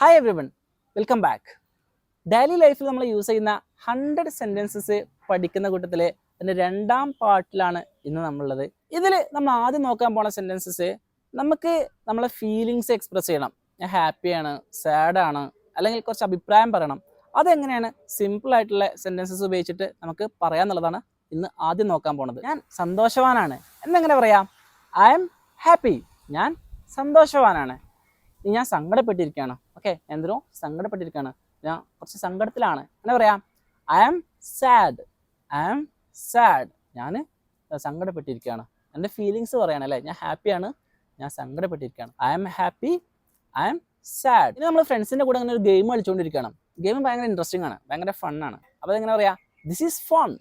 Hi every one, welcome back. Daily ലൈഫിൽ നമ്മൾ use ചെയ്യുന്ന 100 സെൻറ്റൻസസ് പഠിക്കുന്ന കൂട്ടത്തിൽ അതിൻ്റെ രണ്ടാം പാർട്ടിലാണ് ഇന്ന് നമ്മളുള്ളത്. ഇതിൽ നമ്മൾ ആദ്യം നോക്കാൻ പോണ സെൻറ്റൻസസ് നമുക്ക് നമ്മളെ ഫീലിങ്സ് എക്സ്പ്രസ് ചെയ്യണം. ഞാൻ ഹാപ്പിയാണ്, സാഡാണ്, അല്ലെങ്കിൽ കുറച്ച് അഭിപ്രായം പറയണം. അതെങ്ങനെയാണ് സിമ്പിൾ ആയിട്ടുള്ള സെൻറ്റൻസസ് ഉപയോഗിച്ചിട്ട് നമുക്ക് പറയാമെന്നുള്ളതാണ് ഇന്ന് ആദ്യം നോക്കാൻ പോണത്. ഞാൻ സന്തോഷവാനാണ് എന്നെങ്ങനെ പറയാം? I am happy. ഞാൻ സന്തോഷവാനാണ്. ഞാൻ സങ്കടപ്പെട്ടിരിക്കുകയാണ്. ഓക്കെ, എന്തിനോ സങ്കടപ്പെട്ടിരിക്കുകയാണ്, ഞാൻ കുറച്ച് സങ്കടത്തിലാണ്. അങ്ങനെ പറയാം, I am sad. I am sad. ഞാൻ സങ്കടപ്പെട്ടിരിക്കുകയാണ്. എൻ്റെ ഫീലിങ്സ് പറയാണ് അല്ലേ. ഞാൻ ഹാപ്പിയാണ്, ഞാൻ സങ്കടപ്പെട്ടിരിക്കുകയാണ്. I am happy, I am sad. ഇനി നമ്മൾ ഫ്രണ്ട്സിൻ്റെ കൂടെ അങ്ങനെ ഒരു ഗെയിം കളിച്ചുകൊണ്ടിരിക്കണം. ഗെയിം ഭയങ്കര ഇൻട്രസ്റ്റിംഗ് ആണ്, ഭയങ്കര ഫണ്ണാണ്. അപ്പോൾ അതെങ്ങനെ പറയാം? This is fun.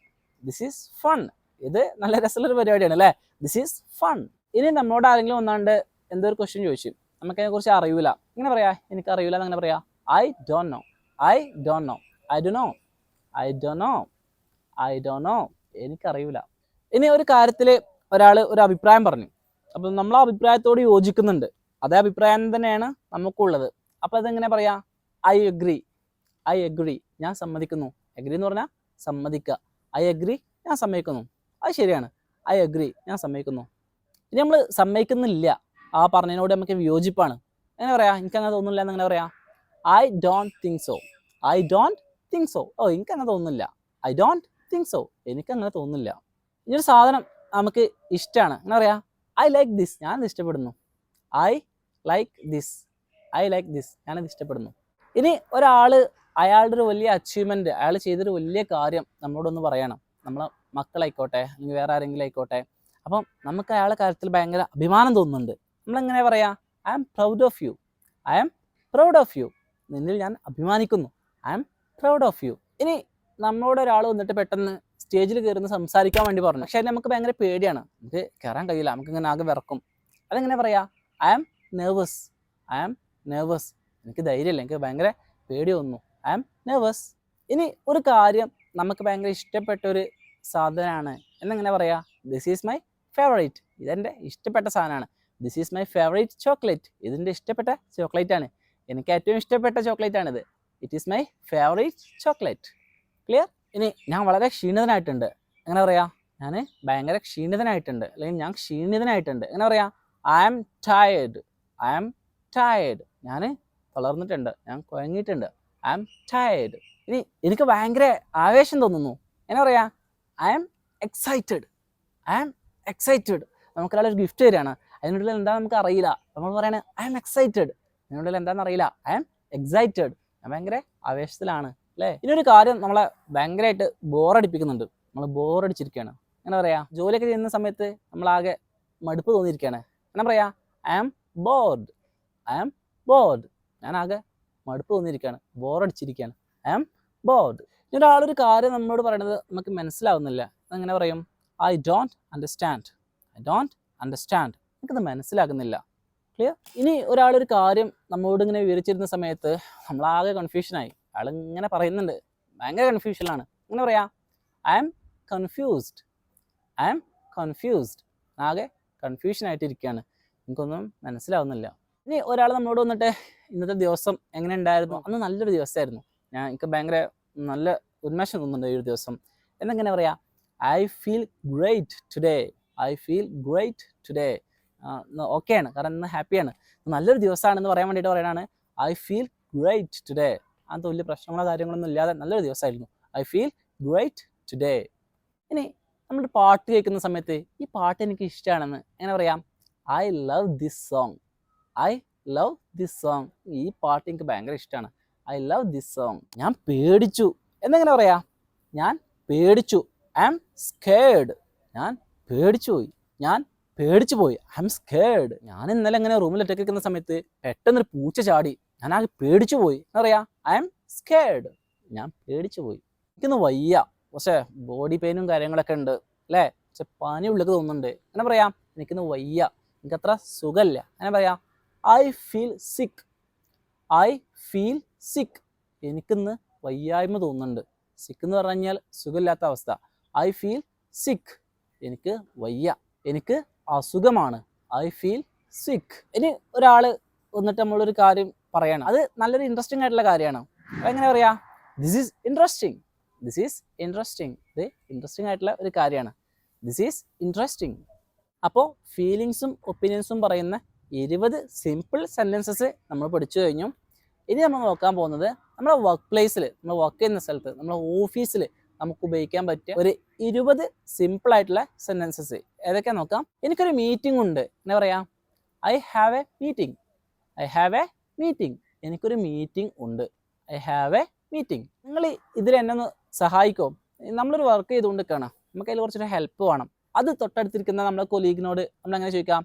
This is fun. ഇത് നല്ല രസമുള്ളൊരു പരിപാടിയാണ് അല്ലേ. This is fun. ഇനി നമ്മളോട് ആരെങ്കിലും ഒന്നാണ്ട് എന്തോ ഒരു ക്വസ്റ്റ്യൻ ചോദിച്ചു, നമുക്കതിനെ കുറിച്ച് അറിയില്ല. ഇങ്ങനെ പറയാ, എനിക്ക് അറിയില്ല എന്നങ്ങനെ പറയാ. I don't know. I don't know. I ഡോ നോ. ഐ ഡോ നോ. ഐ ഡോ നോ. എനിക്കറിയില്ല. ഇനി ഒരു കാര്യത്തിൽ ഒരാൾ ഒരു അഭിപ്രായം പറഞ്ഞു, അപ്പം നമ്മൾ ആ അഭിപ്രായത്തോട് യോജിക്കുന്നുണ്ട്. അതേ അഭിപ്രായം തന്നെയാണ് നമുക്കുള്ളത്. അപ്പം അതെങ്ങനെ പറയാ? I agree. I agree. ഞാൻ സമ്മതിക്കുന്നു. എഗ്രി എന്ന് പറഞ്ഞാൽ സമ്മതിക്കുക. I agree. ഞാൻ സമ്മതിക്കുന്നു. അത് ശരിയാണ്. I agree. ഞാൻ സമ്മതിക്കുന്നു. ഇനി നമ്മൾ സമ്മതിക്കുന്നില്ല, ആ പറഞ്ഞതിനോട് നമുക്ക് വിയോജിപ്പാണ്. എങ്ങനെ പറയാം? എനിക്കങ്ങനെ തോന്നുന്നില്ല എന്നങ്ങനെ പറയാം. I don't think so. I don't think so. ഓ, എനിക്കങ്ങനെ തോന്നുന്നില്ല. I don't think so. എനിക്കങ്ങനെ തോന്നുന്നില്ല. ഇനിയൊരു സാധനം നമുക്ക് ഇഷ്ടമാണ്. എങ്ങനെ പറയാം? I like this. ഞാനത് ഇഷ്ടപ്പെടുന്നു. I like this. I like this. ഞാനത് ഇഷ്ടപ്പെടുന്നു. ഇനി ഒരാൾ അയാളുടെ ഒരു വലിയ അച്ചീവ്മെൻറ്റ്, അയാൾ ചെയ്തൊരു വലിയ കാര്യം നമ്മളോടൊന്ന് പറയണം. നമ്മളെ മക്കളായിക്കോട്ടെ, അല്ലെങ്കിൽ വേറെ ആരെങ്കിലും ആയിക്കോട്ടെ. അപ്പം നമുക്ക് അയാളുടെ കാര്യത്തിൽ ഭയങ്കര അഭിമാനം തോന്നുന്നുണ്ട്. നമ്മളെങ്ങനെ പറയാം? I am proud of you. I am proud of you. നിന്നിൽ ഞാൻ അഭിമാനിക്കുന്നു. I am proud of you. ഇനി നമ്മളോട് ഒരാൾ വന്നിട്ട് പെട്ടെന്ന് സ്റ്റേജിൽ കയറുന്ന സംസാരിക്കാൻ വേണ്ടി പറഞ്ഞു, പക്ഷേ അതിന് നമുക്ക് ഭയങ്കര പേടിയാണ്, നമുക്ക് കയറാൻ കഴിയില്ല, നമുക്കിങ്ങനെ ആകെ വിറക്കും. അതെങ്ങനെ പറയാം? I am nervous. I am nervous. എനിക്ക് ധൈര്യമില്ല, എനിക്ക് ഭയങ്കര പേടി തോന്നുന്നു. I am nervous. ഇനി ഒരു കാര്യം നമുക്ക് ഭയങ്കര ഇഷ്ടപ്പെട്ട ഒരു സാധനമാണ് എന്നെങ്ങനെ പറയാം? This is my favourite. ഇതെൻ്റെ ഇഷ്ടപ്പെട്ട സാധനമാണ്. This is my favourite chocolate. ഇതിൻ്റെ ഇഷ്ടപ്പെട്ട ചോക്ലേറ്റ് ആണ്. എനിക്ക് ഏറ്റവും ഇഷ്ടപ്പെട്ട ചോക്ലേറ്റ് ആണിത്. It is my favourite chocolate. Clear? ഇനി ഞാൻ വളരെ ക്ഷീണിതനായിട്ടുണ്ട്. എങ്ങനെ പറയാം? ഞാൻ ഭയങ്കര ക്ഷീണിതനായിട്ടുണ്ട്, അല്ലെങ്കിൽ ഞാൻ ക്ഷീണിതനായിട്ടുണ്ട്. എങ്ങനെ പറയാം? I am tired. I am tired. ഞാൻ തളർന്നിട്ടുണ്ട്, ഞാൻ കുഴങ്ങിയിട്ടുണ്ട്. I am tired. ഇനി എനിക്ക് ഭയങ്കര ആവേശം തോന്നുന്നു. എങ്ങനെ പറയാം? I am excited. I am excited. നമുക്കൊരാളൊരു ഗിഫ്റ്റ് തരികയാണ്, അതിനുള്ളിൽ എന്താണെന്ന് നമുക്ക് അറിയില്ല. നമ്മൾ പറയണേ ഐ ആം എക്സൈറ്റഡ്. അതിനുള്ളിൽ എന്താണെന്ന് അറിയില്ല. I am excited. ഞാൻ ഭയങ്കര ആവേശത്തിലാണ് അല്ലേ. ഇനിയൊരു കാര്യം നമ്മളെ ഭയങ്കരമായിട്ട് ബോറടിപ്പിക്കുന്നുണ്ട്. നമ്മൾ ബോറടിച്ചിരിക്കുകയാണ്. അങ്ങനെ പറയാം, ജോലിയൊക്കെ ചെയ്യുന്ന സമയത്ത് നമ്മളാകെ മടുപ്പ് തോന്നിയിരിക്കുകയാണ്. അങ്ങനെ പറയാം, I am bored. I am bored. ഞാനാകെ മടുപ്പ് തോന്നിയിരിക്കുകയാണ്, ബോറടിച്ചിരിക്കുകയാണ്. I am board. ഇനി ഒരാളൊരു കാര്യം നമ്മളോട് പറയുന്നത് നമുക്ക് മനസ്സിലാവുന്നില്ല. അതെങ്ങനെ പറയും? I don't understand. I don't understand. എനിക്കത് മനസ്സിലാകുന്നില്ല. ക്ലിയർ? ഇനി ഒരാളൊരു കാര്യം നമ്മളോട് ഇങ്ങനെ വിവരിച്ചിരുന്ന സമയത്ത് നമ്മളാകെ കൺഫ്യൂഷനായി. അയാളിങ്ങനെ പറയുന്നുണ്ട്, ഭയങ്കര കൺഫ്യൂഷനിലാണ്. ഇങ്ങനെ പറയാം, I am confused. I am confused. ആകെ കൺഫ്യൂഷനായിട്ടിരിക്കുകയാണ്, എനിക്കൊന്നും മനസ്സിലാവുന്നില്ല. ഇനി ഒരാൾ നമ്മളോട് വന്നിട്ട് ഇന്നത്തെ ദിവസം എങ്ങനെ ഉണ്ടായിരുന്നു? അന്ന് നല്ലൊരു ദിവസമായിരുന്നു, എനിക്ക് ഭയങ്കര നല്ല ഉന്മേഷം തോന്നുന്നുണ്ട് ഈ ഒരു ദിവസം എന്നെങ്ങനെ പറയാം? I feel great today. I feel great today. ഓക്കെയാണ്, കാരണം ഇന്ന് ഹാപ്പിയാണ്, നല്ലൊരു ദിവസമാണെന്ന് പറയാൻ വേണ്ടിയിട്ട് പറയണതാണ് ഐ ഫീൽ ഗ്രേറ്റ് ടുഡേ. അങ്ങനത്തെ വലിയ പ്രശ്നങ്ങളോ കാര്യങ്ങളൊന്നും ഇല്ലാതെ നല്ലൊരു ദിവസമായിരുന്നു. I feel great today. ഇനി നമ്മൾ പാട്ട് കേൾക്കുന്ന സമയത്ത് ഈ പാട്ട് എനിക്ക് ഇഷ്ടമാണെന്ന് എങ്ങനെ പറയാം? I love this song. I love this song. ഈ പാട്ട് എനിക്ക് ഭയങ്കര ഇഷ്ടമാണ്. I love this song. ഞാൻ പേടിച്ചു എന്നെങ്ങനെ പറയാം? ഞാൻ പേടിച്ചു. I am scared. ഞാൻ പേടിച്ചു പോയി. ഞാൻ പേടിച്ചു പോയി. I am scared. ഞാൻ ഇന്നലെ ഇങ്ങനെ റൂമിൽ ഒറ്റയ്ക്ക് നിൽക്കുന്ന സമയത്ത് പെട്ടെന്നൊരു പൂച്ച ചാടി, ഞാൻ ആകെ പേടിച്ചു പോയി. എന്താ പറയാ? I am scared. ഞാൻ പേടിച്ചു പോയി. എനിക്കൊന്ന് വയ്യ, പക്ഷേ ബോഡി പെയിനും കാര്യങ്ങളൊക്കെ ഉണ്ട് അല്ലേ, പക്ഷെ പനി ഉള്ളിലേക്ക് തോന്നുന്നുണ്ട്. അങ്ങനെ പറയാം, എനിക്കൊന്ന് വയ്യ, എനിക്കത്ര സുഖമില്ല. അങ്ങനെ പറയാം, ഐ ഫീൽ സിക്ക്. ഐ ഫീൽ സിക്ക്. എനിക്കിന്ന് വയ്യായ്മ തോന്നുന്നുണ്ട്. സിക്ക് എന്ന് പറഞ്ഞു കഴിഞ്ഞാൽ സുഖമില്ലാത്ത അവസ്ഥ. ഐ ഫീൽ സിക്ക്. എനിക്ക് വയ്യ, എനിക്ക് അസുഖമാണ്. ഐ ഫീൽ സിക്ക്. ഇനി ഒരാൾ വന്നിട്ട് നമ്മളൊരു കാര്യം പറയണം. അത് നല്ലൊരു ഇൻട്രസ്റ്റിംഗ് ആയിട്ടുള്ള കാര്യമാണ്. അപ്പോൾ എങ്ങനെ പറയാ? This is interesting. This is interesting. ഇത് ഇൻട്രസ്റ്റിംഗ് ആയിട്ടുള്ള ഒരു കാര്യമാണ്. This is interesting. അപ്പോൾ ഫീലിങ്സും ഒപ്പീനിയൻസും പറയുന്ന 20 സിമ്പിൾ സെൻറ്റൻസസ് നമ്മൾ പഠിച്ചു കഴിഞ്ഞു. ഇനി നമ്മൾ നോക്കാൻ പോകുന്നത് നമ്മുടെ വർക്ക് പ്ലേസിൽ, നമ്മൾ വർക്ക് ചെയ്യുന്ന സ്ഥലത്ത്, നമ്മുടെ ഓഫീസിൽ നമുക്ക് ഉപയോഗിക്കാൻ പറ്റിയ ഒരു 20 സിമ്പിൾ ആയിട്ടുള്ള സെൻറ്റൻസസ് ഏതൊക്കെയാ നോക്കാം. എനിക്കൊരു മീറ്റിംഗ് ഉണ്ട്. എന്താ പറയാ? I have A meeting. I have A meeting. എനിക്കൊരു മീറ്റിംഗ് ഉണ്ട്. I have A meeting. നിങ്ങൾ ഇതിൽ എന്നെ ഒന്ന് സഹായിക്കോ? നമ്മളൊരു വർക്ക് ചെയ്തുകൊണ്ടിരിക്കുകയാണ്, നമുക്ക് അതിൽ കുറച്ചൊരു ഹെൽപ്പ് വേണം. അത് തൊട്ടടുത്തിരിക്കുന്ന നമ്മുടെ കൊലീഗിനോട് നമ്മൾ എങ്ങനെ ചോദിക്കാം?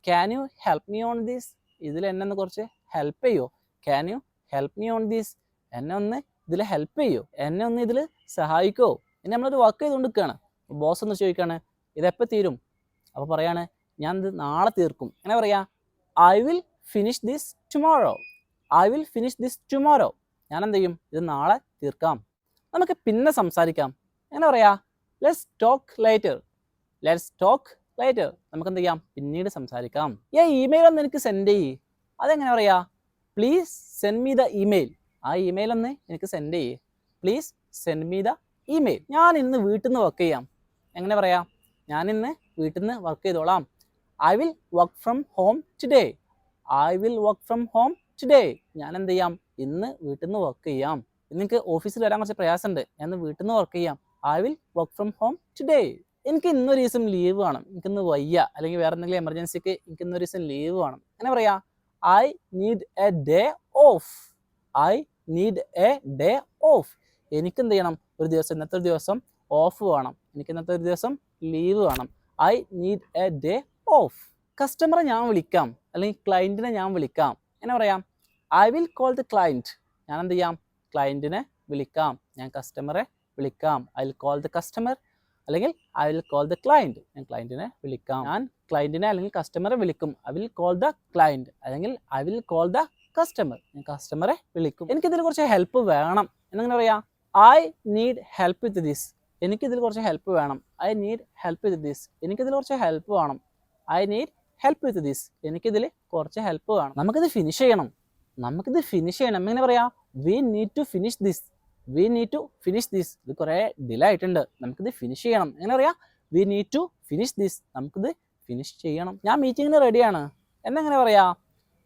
Can you help me on this? ഇതിൽ എന്നെ ഒന്ന് കുറച്ച് ഹെൽപ്പ് ചെയ്യോ? Can you help me on this? എന്നെ ഒന്ന് ഇതിൽ ഹെൽപ്പ് ചെയ്യോ? എന്നെ ഒന്ന് ഇതിൽ സഹായിക്കോ? ഇനി നമ്മളൊരു വർക്ക് ചെയ്തുകൊണ്ടിരിക്കുകയാണ്, ബോസ് ഒന്ന് ചോദിക്കുകയാണ് ഇതെപ്പോൾ തീരും? അപ്പോൾ പറയാണ് ഞാൻ ഇത് നാളെ തീർക്കും. എങ്ങനെ പറയാ? I will finish this tomorrow. I will finish this tomorrow. ഞാൻ എന്ത് ചെയ്യും? ഇത് നാളെ തീർക്കാം. നമുക്ക് പിന്നെ സംസാരിക്കാം. എങ്ങനെ പറയാ? Let's talk later. Let's talk later. നമുക്ക് എന്ത് ചെയ്യാം? പിന്നീട് സംസാരിക്കാം. ഇമെയിൽ ഒന്ന് എനിക്ക് സെൻഡ് ചെയ്യ്. അതെങ്ങനെ പറയാ? Please send me the email. ആ ഇമെയിൽ ഒന്ന് എനിക്ക് സെൻഡ് ചെയ്യ്. Please send me the email. ഞാൻ ഇന്ന് വീട്ടിൽ നിന്ന് വർക്ക് ചെയ്യാം. എങ്ങനെ പറയാം? ഞാൻ ഇന്ന് വീട്ടിൽ നിന്ന് വർക്ക് ചെയ്തോളാം. I will work from home today. I will work from home today. ഞാൻ എന്ത് ചെയ്യാം? ഇന്ന് വീട്ടിൽ നിന്ന് വർക്ക് ചെയ്യാം. എനിക്ക് ഓഫീസിൽ വരാൻ കുറച്ച് പ്രയാസമുണ്ട്, ഞാൻ ഇന്ന് വീട്ടിൽ നിന്ന് വർക്ക് ചെയ്യാം. I will work from home today. എനിക്ക് ഇന്നൊരു ദിവസം ലീവ് വേണം, എനിക്കിന്ന് വയ്യ, അല്ലെങ്കിൽ വേറെ എന്തെങ്കിലും എമർജൻസിക്ക് എനിക്ക് ഇന്നൊരു ദിവസം ലീവ് വേണം. എങ്ങനെ പറയാ? I need a day of. I need a day of. എനിക്ക് എന്ത് ചെയ്യണം? ഒരു ദിവസം, ഇന്നത്തെ ഒരു ദിവസം ഓഫ് വേണം, എനിക്ക് ഇന്നത്തെ ഒരു ദിവസം ലീവ് വേണം. I need a day off. കസ്റ്റമറെ ഞാൻ വിളിക്കാം, അല്ലെങ്കിൽ ക്ലയൻറ്റിനെ ഞാൻ വിളിക്കാം. എങ്ങനെ പറയാം? I will call the client. ഞാൻ എന്ത് ചെയ്യാം? ക്ലയൻറ്റിനെ വിളിക്കാം. ഞാൻ കസ്റ്റമറെ വിളിക്കാം. I will call the customer, അല്ലെങ്കിൽ I will call the client. ഞാൻ ക്ലയൻറ്റിനെ വിളിക്കാം. ഞാൻ ക്ലയൻറ്റിനെ അല്ലെങ്കിൽ കസ്റ്റമറെ വിളിക്കും. I will call the client, അല്ലെങ്കിൽ I will call the customer. ഞാൻ കസ്റ്റമറെ വിളിക്കും. എനിക്കിതിൽ കുറച്ച് ഹെൽപ്പ് വേണം. എന്നെങ്ങനെ പറയാം? I need help with this. എനിക്കിതിൽ കുറച്ച് ഹെൽപ്പ് വേണം. I need help with this. എനിക്കിതിൽ കുറച്ച് ഹെൽപ്പ് വേണം. I need help with this. എനിക്കിതിൽ കുറച്ച് ഹെൽപ്പ് വേണം. നമുക്കിത് ഫിനിഷ് ചെയ്യണം. നമുക്കിത് ഫിനിഷ് ചെയ്യണം. എങ്ങനെ പറയാം? We need to finish this. We need to finish this. ഇത് കുറേ ഡിലേ ആയിട്ടുണ്ട്, നമുക്കിത് ഫിനിഷ് ചെയ്യണം. എങ്ങനെ പറയാം? We need to finish this. നമുക്കിത് ഫിനിഷ് ചെയ്യണം. ഞാൻ മീറ്റിങ്ങിന് റെഡിയാണ്. എന്നെങ്ങനെ പറയാം?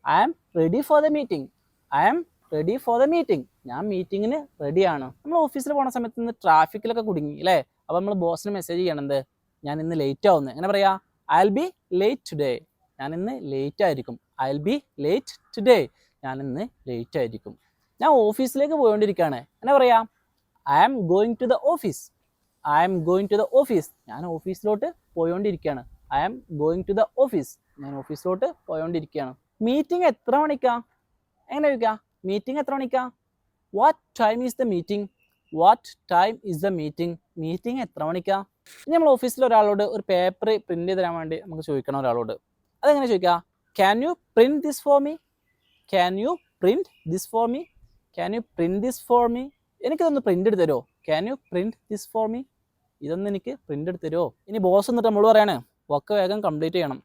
I am ready for the meeting. I am ready for the meeting. ഞാൻ മീറ്റിങ്ങിന് റെഡിയാണ്. നമ്മൾ ഓഫീസിൽ പോകുന്ന സമയത്ത് ഇന്ന് ട്രാഫിക്കിലൊക്കെ കുടുങ്ങി അല്ലേ? അപ്പോൾ നമ്മൾ ബോസിന് മെസ്സേജ് ചെയ്യണത് ഞാൻ ഇന്ന് ലേറ്റ് ആവുന്നത്. എങ്ങനെ പറയാ? I will be late today. ഞാൻ ഇന്ന് ലേറ്റ് ആയിരിക്കും. I will be late today. ഞാൻ ഇന്ന് ലേറ്റ് ആയിരിക്കും. ഞാൻ ഓഫീസിലേക്ക് പോയിക്കൊണ്ടിരിക്കുകയാണ്. എന്നെ പറയാം? I am going to the office. I am going to the office. ഞാൻ ഓഫീസിലോട്ട് പോയോണ്ടിരിക്കുകയാണ്. I am going to the office. ഞാൻ ഓഫീസിലോട്ട് പോയോണ്ടിരിക്കുകയാണ്. മീറ്റിംഗ് എത്ര മണിക്കാ? എങ്ങനെ ചോദിക്കാം? മീറ്റിംഗ് എത്ര മണിക്കാ? What time is the meeting? What time is the meeting? Meeting എത്ര മണിക്കാ? ഇനി നമ്മൾ ഓഫീസിൽ ഒരാളോട് ഒരു പേപ്പർ പ്രിന്റ് ചെയ്ത് തരാൻ വേണ്ടി നമുക്ക് ചോദിക്കണം ഒരാളോട്. അതെങ്ങനെ ചോദിക്കാം? Can you print this for me? Can you print this for me? Can you print this for me? എനിക്കിതൊന്ന് പ്രിന്റ് എടുത്ത് തരുമോ? Can you print this for me? ഇതൊന്ന് എനിക്ക് പ്രിന്റ് എടുത്ത് തരുമോ? ഇനി ബോസ് എന്നിട്ട് നമ്മൾ പറയാണ് വർക്ക് വേഗം കംപ്ലീറ്റ് ചെയ്യണം.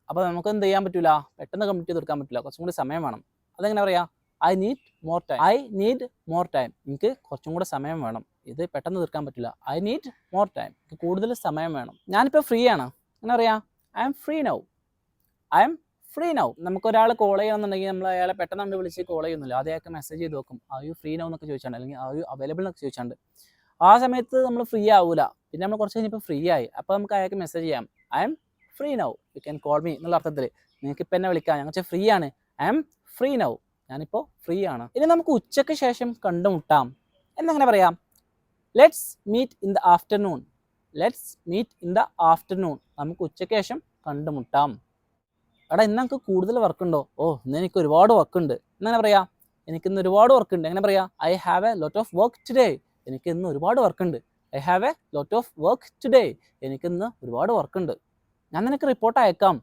അപ്പോൾ നമുക്ക് എന്ത് ചെയ്യാൻ പറ്റില്ല? പെട്ടെന്ന് കംപ്ലീറ്റ് ചെയ്തെടുക്കാൻ പറ്റില്ല, കുറച്ചും കൂടി സമയം വേണം. അതെങ്ങനെ പറയാം? I need more time. I need more time. എനിക്ക് കുറച്ചും കൂടെ സമയം വേണം, ഇത് പെട്ടെന്ന് തീർക്കാൻ പറ്റില്ല. I need more time. എനിക്ക് കൂടുതൽ സമയം വേണം. ഞാനിപ്പോൾ ഫ്രീ ആണ്. എങ്ങനെ പറയാം? I am free now. I am free now. നമുക്കൊരാൾ കോൾ ചെയ്യണമെന്നുണ്ടെങ്കിൽ നമ്മൾ അയാളെ പെട്ടെന്ന് നമ്മൾ വിളിച്ച് കോൾ ചെയ്യുന്നില്ല, അത് അയാൾക്ക് മെസ്സേജ് ചെയ്ത് നോക്കും. ആ യു ഫ്രീ നൗ എന്നൊക്കെ ചോദിച്ചാണ്ട്, അല്ലെങ്കിൽ ആ യു അവൈലബിൾ എന്നൊക്കെ ചോദിച്ചാണ്ട്. ആ സമയത്ത് നമ്മൾ ഫ്രീ ആവൂല. പിന്നെ നമ്മൾ കുറച്ച് കഴിഞ്ഞപ്പോൾ ഫ്രീ ആയി, അപ്പോൾ നമുക്ക് അയാൾക്ക് മെസ്സേജ് ചെയ്യാം. I am free now, you can call me എന്നുള്ള അർത്ഥത്തിൽ. നിങ്ങൾക്ക് ഇപ്പം എന്നെ വിളിക്കാം, ഞങ്ങൾ ഫ്രീ ആണ്. I am free now. ഞാനിപ്പോൾ ഫ്രീ ആണ്. ഇനി നമുക്ക് ഉച്ചയ്ക്ക് ശേഷം കണ്ടുമുട്ടാം എന്നെങ്ങനെ പറയാം? Let's meet in the afternoon. Let's meet in the afternoon. നമുക്ക് ഉച്ചയ്ക്ക് ശേഷം കണ്ടുമുട്ടാം. എടാ ഇന്ന് നമുക്ക് കൂടുതൽ വർക്കുണ്ടോ? ഓ ഇന്ന് എനിക്ക് ഒരുപാട് വർക്കുണ്ട്. എങ്ങനെ പറയാം? എനിക്കിന്ന് ഒരുപാട് വർക്കുണ്ട്. എങ്ങനെ പറയാം? I have a lot of work today. എനിക്ക് ഇന്ന് ഒരുപാട് വർക്കുണ്ട്. I have a lot of work today. എനിക്കിന്ന് ഒരുപാട് വർക്കുണ്ട്. ഞാൻ നിനക്ക് റിപ്പോർട്ട് അയക്കാം.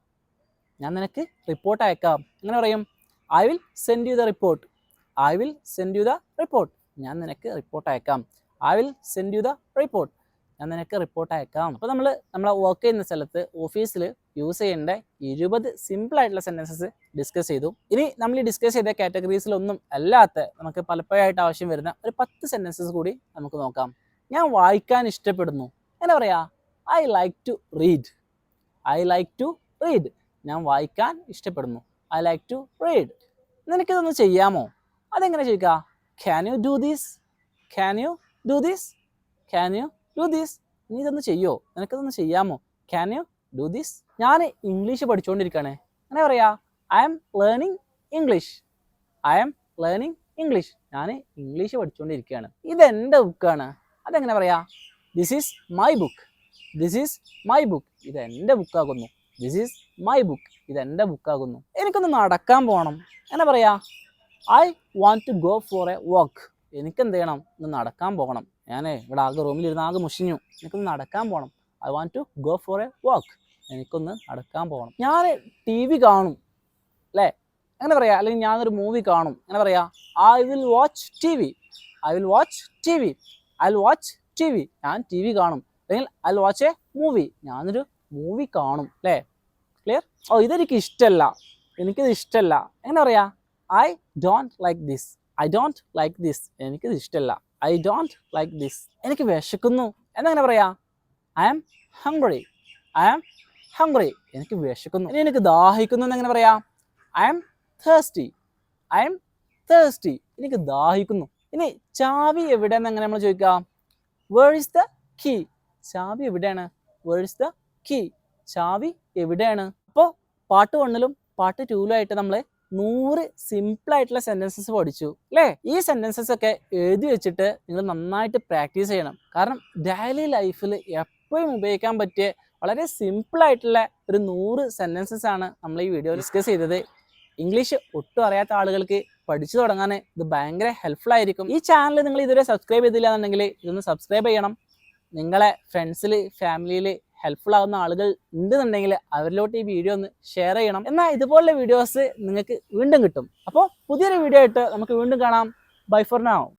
ഞാൻ നിനക്ക് റിപ്പോർട്ട് അയക്കാം. എങ്ങനെ പറയും? I will send you the report. I will send you the report. ഞാൻ നിനക്ക് റിപ്പോർട്ട് അയക്കാം. I will send you the report. ഞാൻ നിനക്ക് റിപ്പോർട്ട് അയക്കാം. അപ്പോൾ നമ്മൾ നമ്മളെ വർക്ക് ചെയ്യുന്ന സ്ഥലത്ത് ഓഫീസിൽ യൂസ് ചെയ്യേണ്ട 20 സിമ്പിൾ ആയിട്ടുള്ള സെൻറ്റൻസസ് ഡിസ്കസ് ചെയ്തു. ഇനി നമ്മൾ ഈ ഡിസ്കസ് ചെയ്ത കാറ്റഗറീസിലൊന്നും അല്ലാത്ത നമുക്ക് പലപ്പോഴായിട്ട് ആവശ്യം വരുന്ന ഒരു 10 സെൻറ്റൻസസ് കൂടി നമുക്ക് നോക്കാം. ഞാൻ വായിക്കാൻ ഇഷ്ടപ്പെടുന്നു. എന്താ പറയുക? I like to read. I like to read. ഞാൻ വായിക്കാൻ ഇഷ്ടപ്പെടുന്നു. I like to read. നിനക്കിതൊന്ന് ചെയ്യാമോ? അതെങ്ങനെ ചോദിക്കുക? Can you do this? Can you do this? Can you do this? നീ ഇതൊന്ന് ചെയ്യോ? നിനക്കിതൊന്ന് ചെയ്യാമോ? Can you do this? ഞാൻ ഇംഗ്ലീഷ് പഠിച്ചുകൊണ്ടിരിക്കുകയാണ്. അങ്ങനെ പറയാ? I am learning English. I am learning English. ഞാൻ ഇംഗ്ലീഷ് പഠിച്ചുകൊണ്ടിരിക്കുകയാണ്. ഇതെൻ്റെ ബുക്കാണ്. അതെങ്ങനെ പറയാ? This is my book. This is my book. ഇത് എൻ്റെ ബുക്കാകുന്നു. This is my book. ഇത് എൻ്റെ ബുക്കാകുന്നു. എനിക്കൊന്ന് നടക്കാൻ പോകണം. എന്നാ പറയാ? I want to go for a walk. എനിക്കെന്ത് ചെയ്യണം? ഒന്ന് നടക്കാൻ പോകണം. ഞാൻ ഇവിടെ ആകെ റൂമിലിരുന്ന് ആകെ മുഷിഞ്ഞു. എനിക്കൊന്ന് നടക്കാൻ പോകണം. I want to go for a walk. എനിക്കൊന്ന് നടക്കാൻ പോകണം. ഞാൻ ടി വി കാണും അല്ലേ? അങ്ങനെ പറയാം. അല്ലെങ്കിൽ ഞാനൊരു മൂവി കാണും. അങ്ങനെ പറയാം? I will watch T V. I will watch T V. I will watch T V. ഞാൻ ടി വി കാണും. അല്ലെങ്കിൽ I will watch a movie. ഞാനൊരു മൂവി കാണും അല്ലേ? ക്ലിയർ? ഓ, ഇതെനിക്ക് ഇഷ്ടമല്ല. എനിക്കിത് ഇഷ്ടമല്ല. എങ്ങനെ പറയാ? I don't like this. I don't like this. എനിക്കിത് ഇഷ്ടമല്ല. I don't like this. എനിക്ക് വിശക്കുന്നു. എന്നെങ്ങനെ പറയാ? I am hungry. I am hungry. എനിക്ക് വിശക്കുന്നു. ഇനി എനിക്ക് ദാഹിക്കുന്നു എന്നെങ്ങനെ പറയാ? I am thirsty. I am thirsty. എനിക്ക് ദാഹിക്കുന്നു. ഇനി ചാവി എവിടെയെന്ന് എങ്ങനെ നമ്മൾ ചോദിക്കുക? Where is the key? ചാവി എവിടെയാണ്? Where is the key? ചാവി എവിടെയാണ്? അപ്പോൾ പാർട്ട് 1ലും പാർട്ട് 2ലും ആയിട്ട് നമ്മൾ 100 സിമ്പിൾ ആയിട്ടുള്ള സെൻറ്റൻസസ് പഠിച്ചു അല്ലേ? ഈ സെൻറ്റൻസസ് ഒക്കെ എഴുതി വെച്ചിട്ട് നിങ്ങൾ നന്നായിട്ട് പ്രാക്ടീസ് ചെയ്യണം. കാരണം ഡെയിലി ലൈഫിൽ എപ്പോഴും ഉപയോഗിക്കാൻ പറ്റിയ വളരെ സിമ്പിൾ ആയിട്ടുള്ള ഒരു 100 സെൻറ്റൻസസ് ആണ് നമ്മൾ ഈ വീഡിയോ ഡിസ്കസ് ചെയ്തത്. ഇംഗ്ലീഷ് ഒട്ടും അറിയാത്ത ആളുകൾക്ക് പഠിച്ചു തുടങ്ങാൻ ഇത് ഭയങ്കര ഹെൽപ്ഫുൾ ആയിരിക്കും. ഈ ചാനൽ നിങ്ങൾ ഇതുവരെ സബ്സ്ക്രൈബ് ചെയ്തില്ല എന്നുണ്ടെങ്കിൽ ഇതൊന്ന് സബ്സ്ക്രൈബ് ചെയ്യണം. നിങ്ങളെ ഫ്രണ്ട്സിൽ ഫാമിലിയിൽ ഹെൽപ്ഫുൾ ആവുന്ന ആളുകൾ ഉണ്ടെന്നുണ്ടെങ്കിൽ അവരിലോട്ട് ഈ വീഡിയോ ഒന്ന് ഷെയർ ചെയ്യണം. എന്നാൽ ഇതുപോലുള്ള വീഡിയോസ് നിങ്ങൾക്ക് വീണ്ടും കിട്ടും. അപ്പോൾ പുതിയൊരു വീഡിയോ ആയിട്ട് നമുക്ക് വീണ്ടും കാണാം. Bye for now.